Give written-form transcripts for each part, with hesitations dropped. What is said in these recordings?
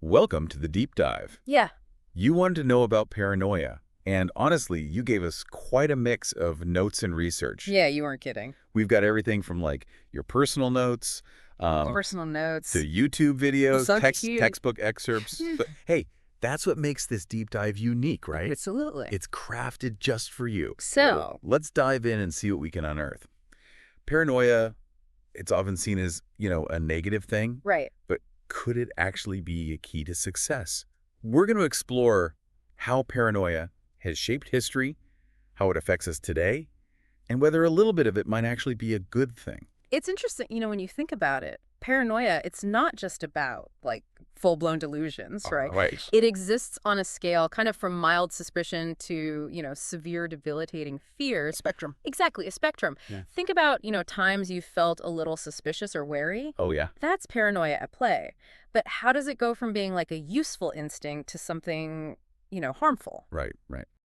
Welcome to the deep dive. Yeah. You wanted to know about paranoia, and honestly, you gave us quite a mix of notes and research. Yeah, you weren't kidding. We've got everything from like your personal notes Personal notes. to YouTube videos, So cute. textbook excerpts. But hey, that's what makes this deep dive unique, right? Absolutely. It's crafted just for you. So, Let's dive in and see what we can unearth. Paranoia, it's often seen as, a negative thing. right. But could it actually be a key to success? We're going to explore how paranoia has shaped history, how it affects us today, and whether a little bit of it might actually be a good thing. It's interesting, when you think about it, paranoia, it's not just about, full-blown delusions, right? Right. It exists on a scale kind of from mild suspicion to, severe debilitating fears. Spectrum. Exactly, a spectrum. Yeah. Think about, times you felt a little suspicious or wary. Oh, yeah. That's paranoia at play. But how does it go from being like a useful instinct to something, harmful? Right.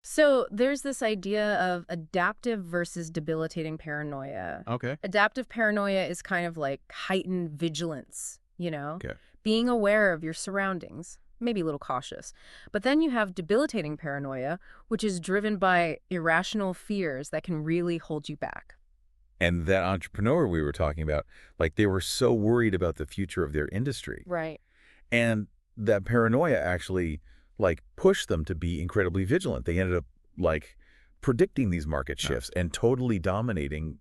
So there's this idea of adaptive versus debilitating paranoia. Okay. Adaptive paranoia is kind of like heightened vigilance, Okay. being aware of your surroundings, maybe a little cautious. But then you have debilitating paranoia, which is driven by irrational fears that can really hold you back. And that entrepreneur we were talking about, they were so worried about the future of their industry. Right. And that paranoia actually, pushed them to be incredibly vigilant. They ended up, predicting these market shifts and totally dominating,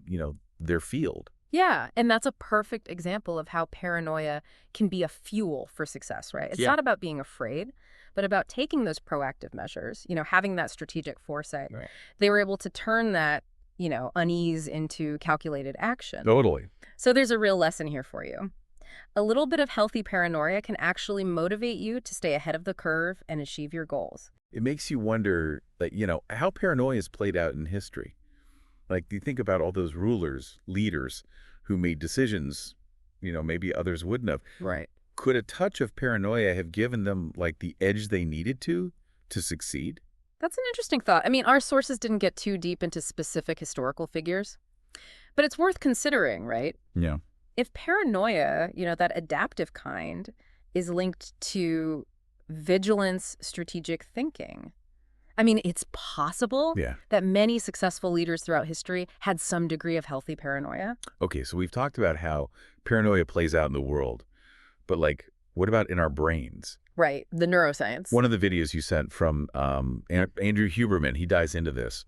their field. Yeah, and that's a perfect example of how paranoia can be a fuel for success, right? It's Yeah. not about being afraid, but about taking those proactive measures, having that strategic foresight. Right. They were able to turn that, unease into calculated action. Totally. So there's a real lesson here for you. A little bit of healthy paranoia can actually motivate you to stay ahead of the curve and achieve your goals. It makes you wonder, how paranoia is played out in history. You think about all those rulers, leaders who made decisions, maybe others wouldn't have. Right. Could a touch of paranoia have given them, the edge they needed to succeed? That's an interesting thought. I mean, our sources didn't get too deep into specific historical figures, but it's worth considering, right? Yeah. If paranoia, that adaptive kind, is linked to vigilance, strategic thinking, I mean, it's possible Yeah. that many successful leaders throughout history had some degree of healthy paranoia. Okay, so we've talked about how paranoia plays out in the world, but what about in our brains? Right. The neuroscience. One of the videos you sent from Andrew Huberman, he dives into this,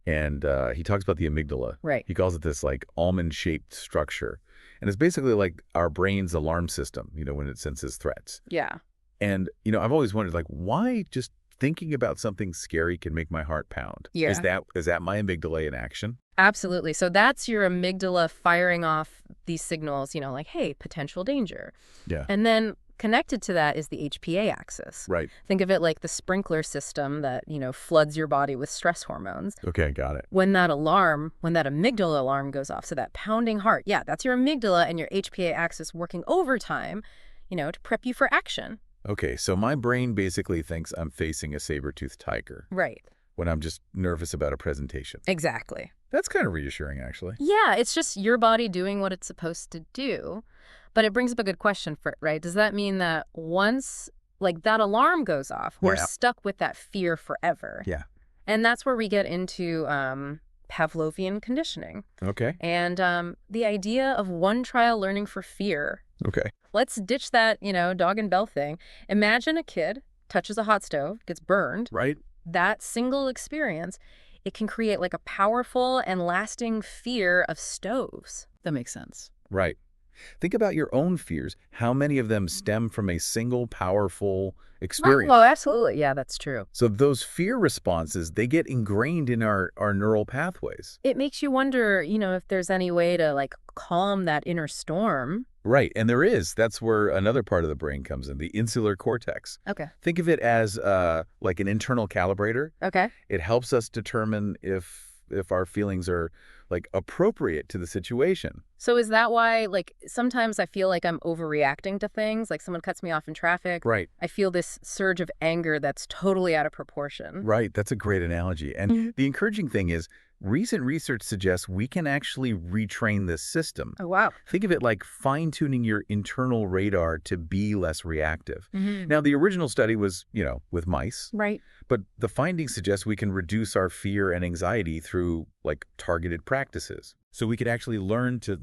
and he talks about the amygdala. Right. He calls it this almond-shaped structure, and it's basically like our brain's alarm system, when it senses threats. Yeah. And I've always wondered, why just thinking about something scary can make my heart pound. Yeah. Is that my amygdala in action? Absolutely. So that's your amygdala firing off these signals, hey, potential danger. Yeah. And then connected to that is the HPA axis. Right. Think of it like the sprinkler system that, floods your body with stress hormones. Okay, got it. When that amygdala alarm goes off, so that pounding heart, yeah, that's your amygdala and your HPA axis working overtime, to prep you for action. Okay, so my brain basically thinks I'm facing a saber-toothed tiger Right. when I'm just nervous about a presentation. Exactly. That's kind of reassuring, actually. Yeah, it's just your body doing what it's supposed to do. But it brings up a good question, right? Does that mean that once, that alarm goes off, we're Yeah. stuck with that fear forever? Yeah. And that's where we get into Pavlovian conditioning Okay. and the idea of one trial learning for fear. Okay. Let's ditch that, dog and bell thing. Imagine a kid touches a hot stove, gets burned. Right? That single experience, it can create a powerful and lasting fear of stoves. That makes sense. Right. Think about your own fears. How many of them stem from a single powerful experience? Oh, absolutely. Yeah, that's true. So those fear responses, they get ingrained in our neural pathways. It makes you wonder, if there's any way to calm that inner storm. Right, and there is. That's where another part of the brain comes in, the insular cortex. Okay. Think of it as like an internal calibrator. Okay. It helps us determine if our feelings are appropriate to the situation. So is that why sometimes I feel like I'm overreacting to things? Like someone cuts me off in traffic. Right. I feel this surge of anger that's totally out of proportion. Right. That's a great analogy. And the encouraging thing is recent research suggests we can actually retrain this system. Oh, wow. Think of it like fine-tuning your internal radar to be less reactive. Hmm. Now, the original study was, with mice, Right. but the findings suggest we can reduce our fear and anxiety through, targeted practices. So we could actually learn to,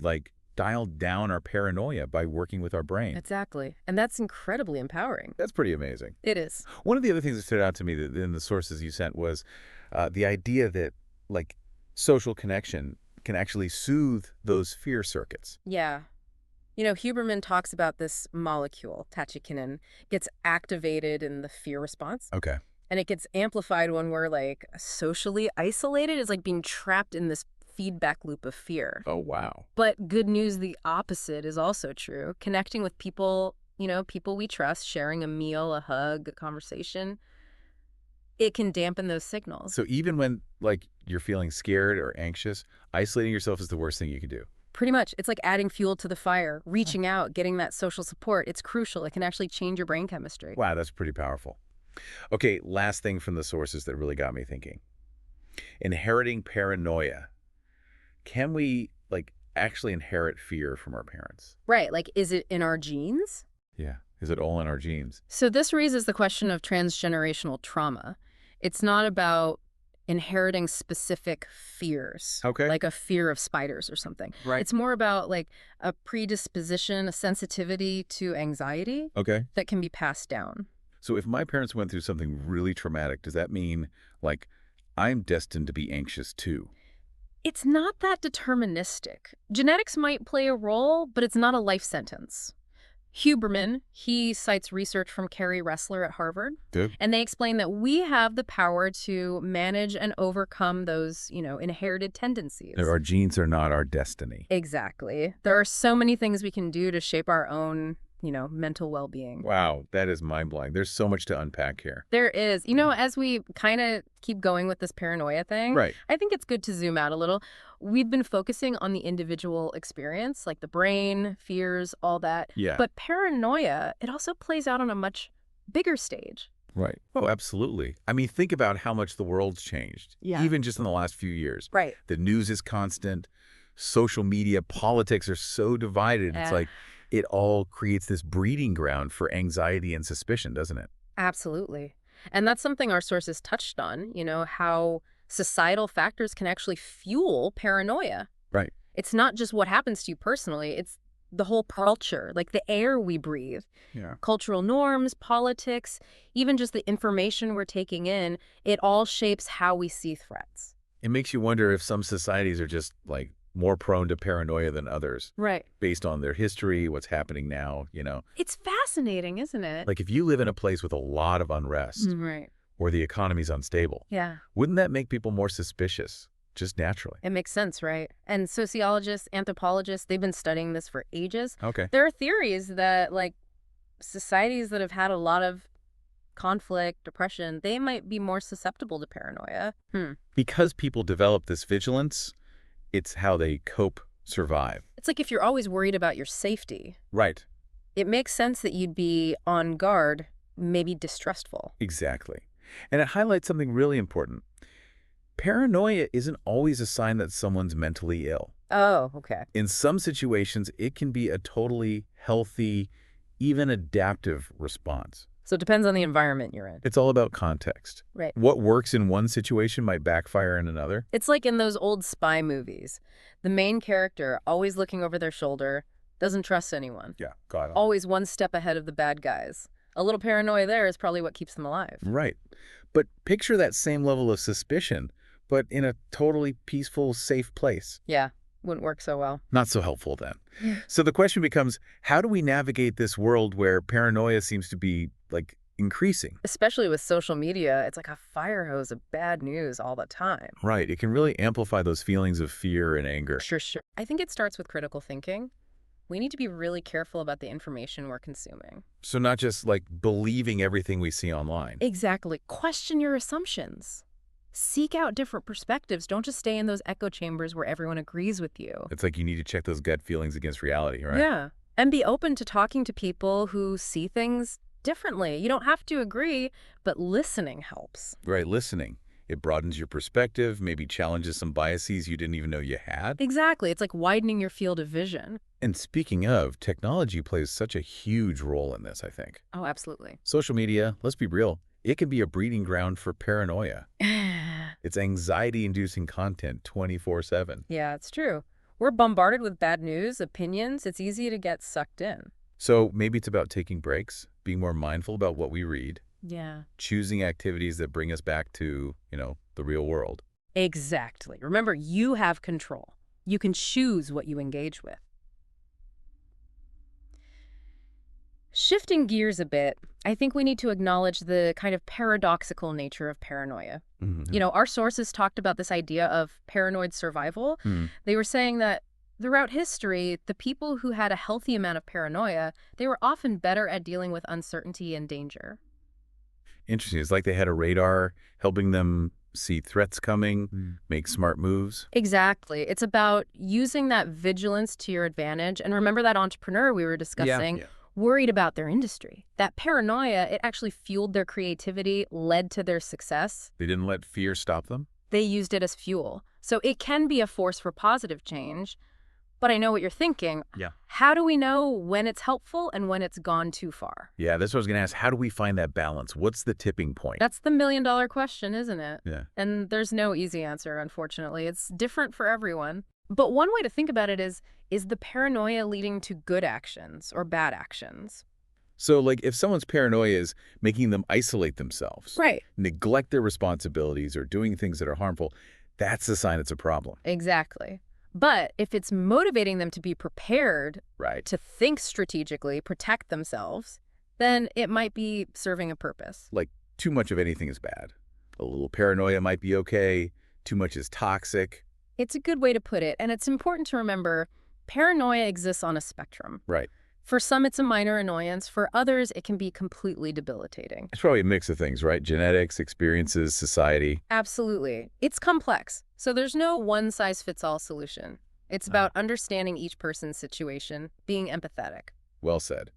dial down our paranoia by working with our brain. Exactly. And that's incredibly empowering. That's pretty amazing. It is. One of the other things that stood out to me in the sources you sent was the idea that, social connection can actually soothe those fear circuits. Yeah. Huberman talks about this molecule, tachykinin, gets activated in the fear response, Okay. and it gets amplified when we're socially isolated. It's like being trapped in this feedback loop of fear. Oh, wow. But good news, the opposite is also true. Connecting with people, people we trust, sharing a meal, a hug, a conversation, it can dampen those signals. So even when, you're feeling scared or anxious, isolating yourself is the worst thing you can do. Pretty much. It's like adding fuel to the fire, reaching out, getting that social support. It's crucial. It can actually change your brain chemistry. Wow, that's pretty powerful. Okay, last thing from the sources that really got me thinking. Inheriting paranoia. Can we, actually inherit fear from our parents? Right. Is it in our genes? Yeah. Is it all in our genes? So this raises the question of transgenerational trauma. It's not about inheriting specific fears, Okay. like a fear of spiders or something. Right. It's more about a predisposition, a sensitivity to anxiety Okay. that can be passed down. So if my parents went through something really traumatic, does that mean, I'm destined to be anxious too? It's not that deterministic. Genetics might play a role, but it's not a life sentence. Huberman, he cites research from Kerry Ressler at Harvard, Good. and they explain that we have the power to manage and overcome those, inherited tendencies. Our genes are not our destiny. Exactly. There are so many things we can do to shape our own, mental well-being. Wow, that is mind-blowing. There's so much to unpack here. There is. As we kind of keep going with this paranoia thing, Right. I think it's good to zoom out a little. We've been focusing on the individual experience, like the brain, fears, all that. Yeah. But paranoia, it also plays out on a much bigger stage. Right. Oh, absolutely. I mean, think about how much the world's changed, Yeah. even just in the last few years. Right. The news is constant. Social media, politics are so divided. It's Yeah. it all creates this breeding ground for anxiety and suspicion, doesn't it? Absolutely. And that's something our sources touched on, how societal factors can actually fuel paranoia. Right. It's not just what happens to you personally, it's the whole culture, the air we breathe, Yeah. cultural norms, politics, even just the information we're taking in, it all shapes how we see threats. It makes you wonder if some societies are just more prone to paranoia than others Right. based on their history, what's happening now, It's fascinating, isn't it? If you live in a place with a lot of unrest Right. or the economy's unstable, Yeah. wouldn't that make people more suspicious just naturally? It makes sense, right? And sociologists, anthropologists, they've been studying this for ages. Okay. There are theories that, societies that have had a lot of conflict, depression, they might be more susceptible to paranoia. Because people develop this vigilance, it's how they cope, survive. It's like if you're always worried about your safety, Right. it makes sense that you'd be on guard, maybe distrustful. Exactly. And it highlights something really important. Paranoia isn't always a sign that someone's mentally ill. Oh, okay. In some situations, it can be a totally healthy, even adaptive response. So it depends on the environment you're in. It's all about context. Right. What works in one situation might backfire in another. It's like in those old spy movies. The main character, always looking over their shoulder, doesn't trust anyone. Yeah, got it. Always one step ahead of the bad guys. A little paranoia there is probably what keeps them alive. Right. But picture that same level of suspicion, but in a totally peaceful, safe place. Yeah, wouldn't work so well. Not so helpful then. Yeah. So the question becomes, how do we navigate this world where paranoia seems to be, increasing? Especially with social media, it's like a fire hose of bad news all the time. Right. It can really amplify those feelings of fear and anger. Sure. I think it starts with critical thinking. We need to be really careful about the information we're consuming. So not just, believing everything we see online. Exactly. Question your assumptions. Seek out different perspectives. Don't just stay in those echo chambers where everyone agrees with you. It's like you need to check those gut feelings against reality, right? Yeah. And be open to talking to people who see things differently. You don't have to agree, but listening helps. Right, listening. It broadens your perspective, maybe challenges some biases you didn't even know you had. Exactly. It's like widening your field of vision. And speaking of, technology plays such a huge role in this, I think. Oh, absolutely. Social media, let's be real, it can be a breeding ground for paranoia. It's anxiety-inducing content 24/7. Yeah, it's true. We're bombarded with bad news, opinions. It's easy to get sucked in. So maybe it's about taking breaks, being more mindful about what we read, Yeah. choosing activities that bring us back to, the real world. Exactly. Remember, you have control. You can choose what you engage with. Shifting gears a bit, I think we need to acknowledge the kind of paradoxical nature of paranoia. Our sources talked about this idea of paranoid survival. Hmm. They were saying that throughout history, the people who had a healthy amount of paranoia, they were often better at dealing with uncertainty and danger. Interesting. It's like they had a radar helping them see threats coming, make smart moves. Exactly. It's about using that vigilance to your advantage. And remember that entrepreneur we were discussing, worried about their industry. That paranoia, it actually fueled their creativity, led to their success. They didn't let fear stop them. They used it as fuel. So it can be a force for positive change. But I know what you're thinking. Yeah. How do we know when it's helpful and when it's gone too far? Yeah, that's what I was going to ask. How do we find that balance? What's the tipping point? That's the million-dollar question, isn't it? Yeah. And there's no easy answer, unfortunately. It's different for everyone. But one way to think about it is the paranoia leading to good actions or bad actions? So, like, if someone's paranoia is making them isolate themselves, Right. neglect their responsibilities, or doing things that are harmful, that's a sign it's a problem. Exactly. But if it's motivating them to be prepared, Right. to think strategically, protect themselves, then it might be serving a purpose. Like, too much of anything is bad. A little paranoia might be okay. Too much is toxic. It's a good way to put it, and it's important to remember paranoia exists on a spectrum. Right. For some, it's a minor annoyance. For others, it can be completely debilitating. It's probably a mix of things, right? Genetics, experiences, society. Absolutely. It's complex, so there's no one-size-fits-all solution. It's about understanding each person's situation, being empathetic. Well said.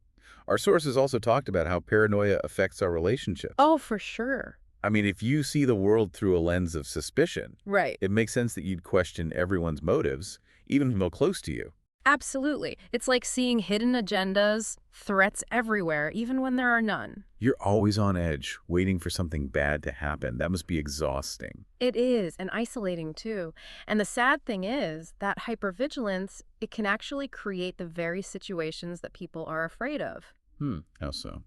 Our sources also talked about how paranoia affects our relationships. Oh, for sure. I mean, if you see the world through a lens of suspicion, Right. it makes sense that you'd question everyone's motives, even if they're close to you. Absolutely. It's like seeing hidden agendas, threats everywhere, even when there are none. You're always on edge, waiting for something bad to happen. That must be exhausting. It is, and isolating too. And the sad thing is that hypervigilance, it can actually create the very situations that people are afraid of. How so?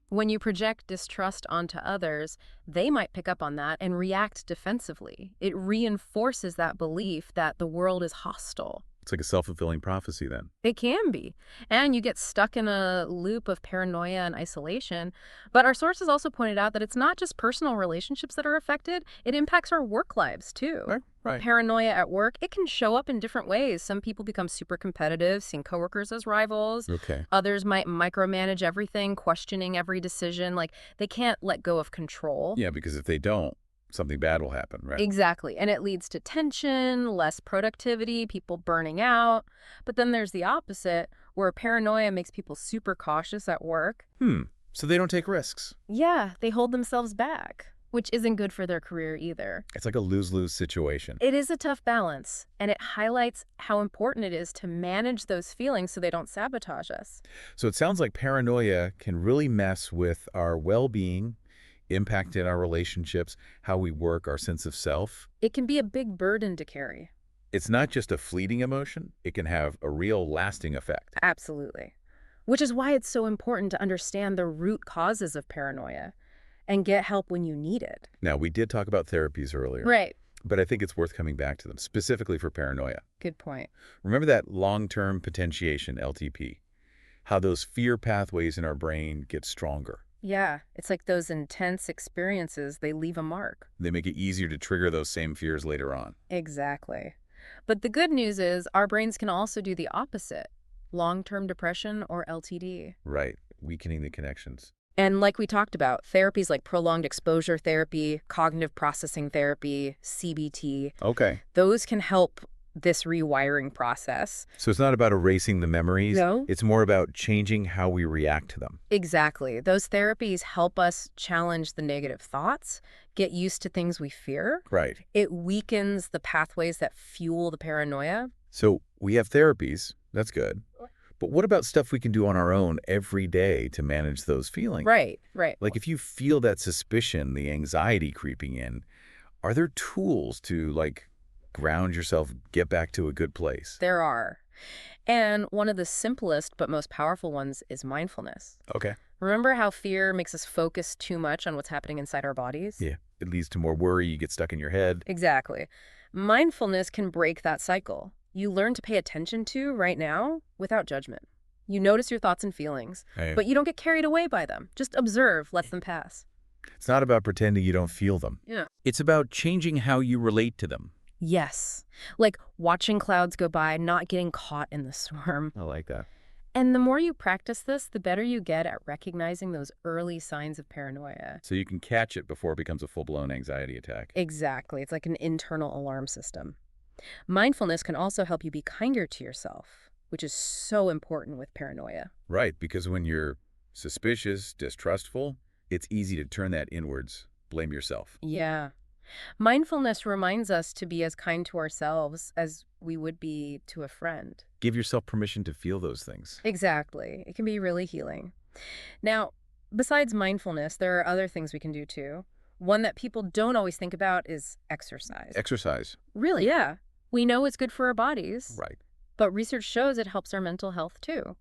When you project distrust onto others, they might pick up on that and react defensively. It reinforces that belief that the world is hostile. It's like a self-fulfilling prophecy then. It can be. And you get stuck in a loop of paranoia and isolation. But our sources also pointed out that it's not just personal relationships that are affected. It impacts our work lives, too. Right. Paranoia at work, it can show up in different ways. Some people become super competitive, seeing coworkers as rivals. Okay. Others might micromanage everything, questioning every decision. Like, they can't let go of control. Yeah, because if they don't, something bad will happen, right? Exactly. And it leads to tension, less productivity, people burning out. But then there's the opposite, where paranoia makes people super cautious at work. So they don't take risks. Yeah, they hold themselves back, which isn't good for their career either. It's like a lose-lose situation. It is a tough balance, and it highlights how important it is to manage those feelings so they don't sabotage us. So it sounds like paranoia can really mess with our well-being, impact in our relationships, how we work, our sense of self. It can be a big burden to carry. It's not just a fleeting emotion. It can have a real lasting effect. Absolutely. Which is why it's so important to understand the root causes of paranoia and get help when you need it. Now, we did talk about therapies earlier, Right. but I think it's worth coming back to them, specifically for paranoia. Good point. Remember that long-term potentiation, LTP, how those fear pathways in our brain get stronger. Yeah, it's like those intense experiences, they leave a mark. They make it easier to trigger those same fears later on. Exactly. But the good news is our brains can also do the opposite. Long-term depression, or LTD. Right, weakening the connections. And like we talked about, therapies like prolonged exposure therapy, cognitive processing therapy, CBT, Okay. those can help this rewiring process. So it's not about erasing the memories. No. It's more about changing how we react to them. Exactly. Those therapies help us challenge the negative thoughts, get used to things we fear. Right. It weakens the pathways that fuel the paranoia. So we have therapies. That's good. But what about stuff we can do on our own every day to manage those feelings? Right. Like if you feel that suspicion, the anxiety creeping in, are there tools to ground yourself, get back to a good place? There are. And one of the simplest but most powerful ones is mindfulness. Okay. Remember how fear makes us focus too much on what's happening inside our bodies? Yeah. It leads to more worry. You get stuck in your head. Exactly. Mindfulness can break that cycle. You learn to pay attention to right now without judgment. You notice your thoughts and feelings, but you don't get carried away by them. Just observe, let them pass. It's not about pretending you don't feel them. Yeah. It's about changing how you relate to them. Yes. Like watching clouds go by, not getting caught in the storm. I like that. And the more you practice this, the better you get at recognizing those early signs of paranoia. So you can catch it before it becomes a full-blown anxiety attack. Exactly. It's like an internal alarm system. Mindfulness can also help you be kinder to yourself, which is so important with paranoia. Right, because when you're suspicious, distrustful, it's easy to turn that inwards, blame yourself. Yeah. Mindfulness reminds us to be as kind to ourselves as we would be to a friend. Give yourself permission to feel those things. Exactly. It can be really healing. Now, besides mindfulness, there are other things we can do too. One that people don't always think about is exercise. Exercise. Really? Yeah. We know it's good for our bodies. Right. But research shows it helps our mental health too.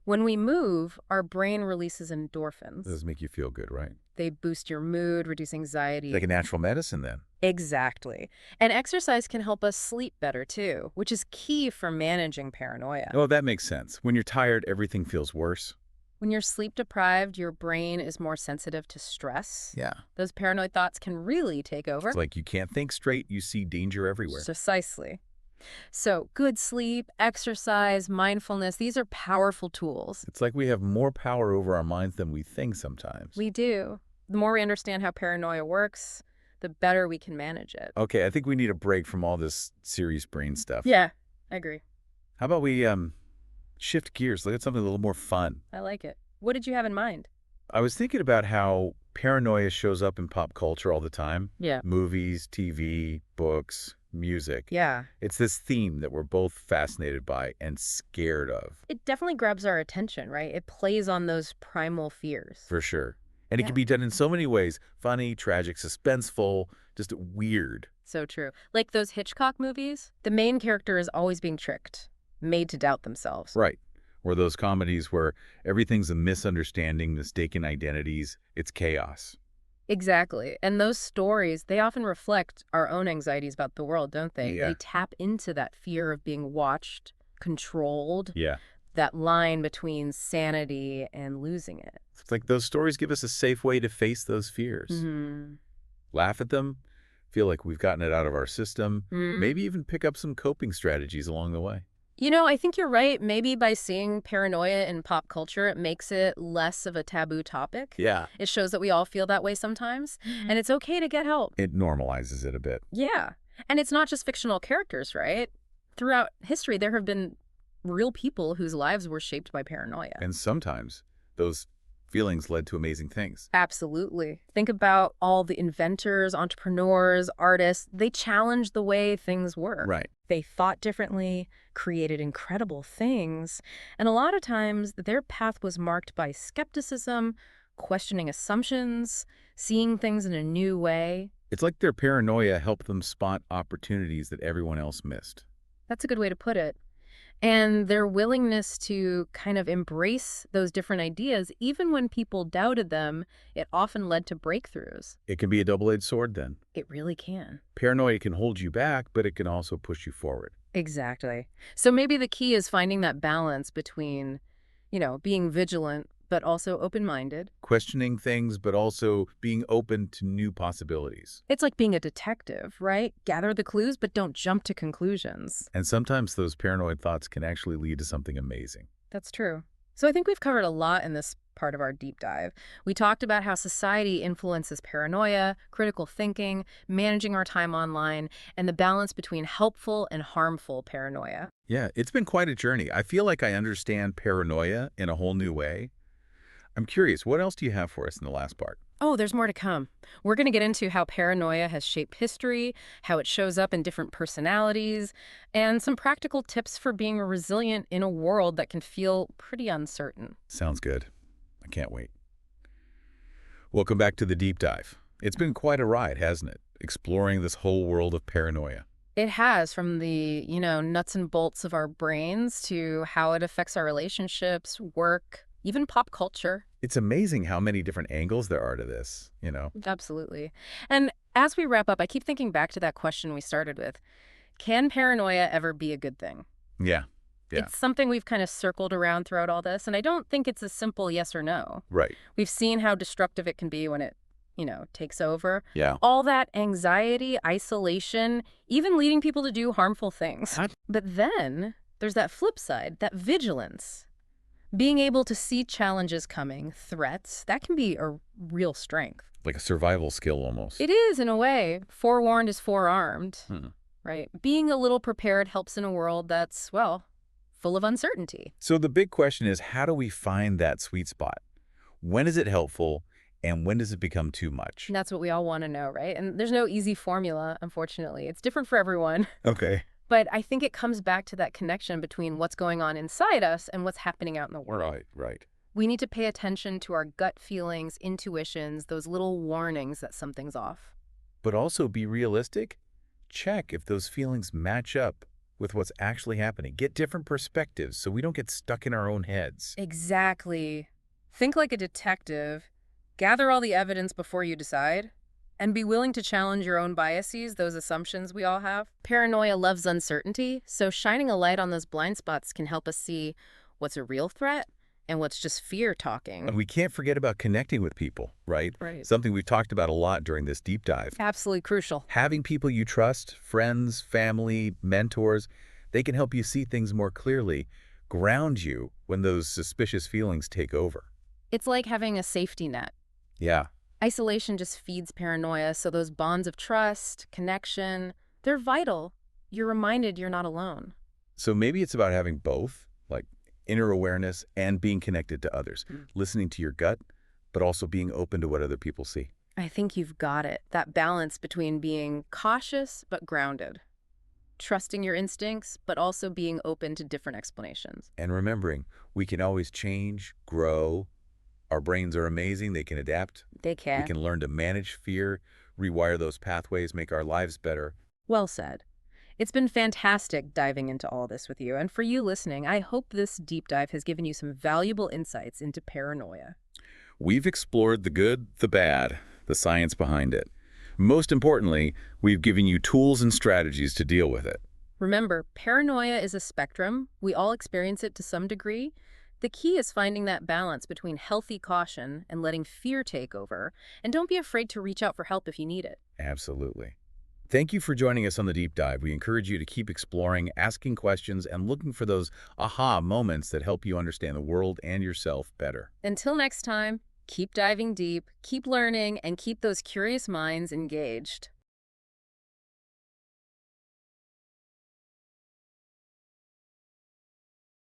When we move, our brain releases endorphins. Does make you feel good, right? They boost your mood, reduce anxiety. Like a natural medicine then. Exactly. And exercise can help us sleep better too, which is key for managing paranoia. Oh, that makes sense. When you're tired, everything feels worse. When you're sleep deprived, your brain is more sensitive to stress. Yeah. Those paranoid thoughts can really take over. It's like you can't think straight, you see danger everywhere. Precisely. So good sleep, exercise, mindfulness, these are powerful tools. It's like we have more power over our minds than we think sometimes. We do. The more we understand how paranoia works, the better we can manage it. Okay, I think we need a break from all this serious brain stuff. Yeah, I agree. How about we shift gears, look at something a little more fun? I like it. What did you have in mind? I was thinking about how paranoia shows up in pop culture all the time. Yeah. Movies, TV, books, music. Yeah. It's this theme that we're both fascinated by and scared of. It definitely grabs our attention, right? It plays on those primal fears. For sure. And it Yeah. can be done in so many ways. Funny, tragic, suspenseful, just weird. So true. Like those Hitchcock movies, the main character is always being tricked, made to doubt themselves. Right. Or those comedies where everything's a misunderstanding, mistaken identities. It's chaos. Exactly. And those stories, they often reflect our own anxieties about the world, don't they? Yeah. They tap into that fear of being watched, controlled, Yeah. that line between sanity and losing it. It's like those stories give us a safe way to face those fears. Mm-hmm. Laugh at them, feel like we've gotten it out of our system, Mm. maybe even pick up some coping strategies along the way. You know, I think you're right. Maybe by seeing paranoia in pop culture, it makes it less of a taboo topic. Yeah. It shows that we all feel that way sometimes, and it's okay to get help. It normalizes it a bit. Yeah. And it's not just fictional characters, right? Throughout history, there have been real people whose lives were shaped by paranoia. And sometimes those feelings led to amazing things. Absolutely. Think about all the inventors, entrepreneurs, artists. They challenged the way things were. Right. They thought differently, created incredible things, and a lot of times their path was marked by skepticism, questioning assumptions, seeing things in a new way. It's like their paranoia helped them spot opportunities that everyone else missed. That's a good way to put it. And their willingness to kind of embrace those different ideas, even when people doubted them, it often led to breakthroughs. It can be a double-edged sword then. It really can. Paranoia can hold you back, but it can also push you forward. Exactly. So maybe the key is finding that balance between, being vigilant, but also open-minded. Questioning things, but also being open to new possibilities. It's like being a detective, right? Gather the clues, but don't jump to conclusions. And sometimes those paranoid thoughts can actually lead to something amazing. That's true. So I think we've covered a lot in this part of our deep dive. We talked about how society influences paranoia, critical thinking, managing our time online, and the balance between helpful and harmful paranoia. Yeah, it's been quite a journey. I feel like I understand paranoia in a whole new way. I'm curious, what else do you have for us in the last part? Oh, there's more to come. We're going to get into how paranoia has shaped history, how it shows up in different personalities, and some practical tips for being resilient in a world that can feel pretty uncertain. Sounds good. I can't wait. Welcome back to the deep dive. It's been quite a ride, hasn't it? Exploring this whole world of paranoia. It has, from the, nuts and bolts of our brains to how it affects our relationships, work, even pop culture. It's amazing how many different angles there are to this. Absolutely. And as we wrap up, I keep thinking back to that question we started with. Can paranoia ever be a good thing? Yeah. Yeah. It's something we've kind of circled around throughout all this, and I don't think it's a simple yes or no. Right. We've seen how destructive it can be when it, takes over. Yeah. All that anxiety, isolation, even leading people to do harmful things. But then there's that flip side, that vigilance. Being able to see challenges coming, threats, that can be a real strength. Like a survival skill almost. It is, in a way. Forewarned is forearmed, Hmm. right? Being a little prepared helps in a world that's, well, full of uncertainty. So the big question is, how do we find that sweet spot? When is it helpful, and when does it become too much? And that's what we all want to know, right? And there's no easy formula, unfortunately. It's different for everyone. Okay. But I think it comes back to that connection between what's going on inside us and what's happening out in the world. Right. We need to pay attention to our gut feelings, intuitions, those little warnings that something's off. But also be realistic. Check if those feelings match up with what's actually happening. Get different perspectives so we don't get stuck in our own heads. Exactly. Think like a detective. Gather all the evidence before you decide. And be willing to challenge your own biases, those assumptions we all have. Paranoia loves uncertainty, so shining a light on those blind spots can help us see what's a real threat and what's just fear talking. And we can't forget about connecting with people, right? Right. Something we've talked about a lot during this deep dive. Absolutely crucial. Having people you trust, friends, family, mentors, they can help you see things more clearly, ground you when those suspicious feelings take over. It's like having a safety net. Yeah. Isolation just feeds paranoia, so those bonds of trust, connection, they're vital. You're reminded you're not alone. So maybe it's about having both, like inner awareness and being connected to others, listening to your gut, but also being open to what other people see. I think you've got it. That balance between being cautious but grounded. Trusting your instincts, but also being open to different explanations. And remembering, we can always change, grow. Our brains are amazing. They can adapt. They can. We can learn to manage fear, rewire those pathways, make our lives better. Well said. It's been fantastic diving into all this with you. And for you listening, I hope this deep dive has given you some valuable insights into paranoia. We've explored the good, the bad, the science behind it. Most importantly, we've given you tools and strategies to deal with it. Remember, paranoia is a spectrum. We all experience it to some degree. The key is finding that balance between healthy caution and letting fear take over. And don't be afraid to reach out for help if you need it. Absolutely. Thank you for joining us on the deep dive. We encourage you to keep exploring, asking questions, and looking for those aha moments that help you understand the world and yourself better. Until next time, keep diving deep, keep learning, and keep those curious minds engaged.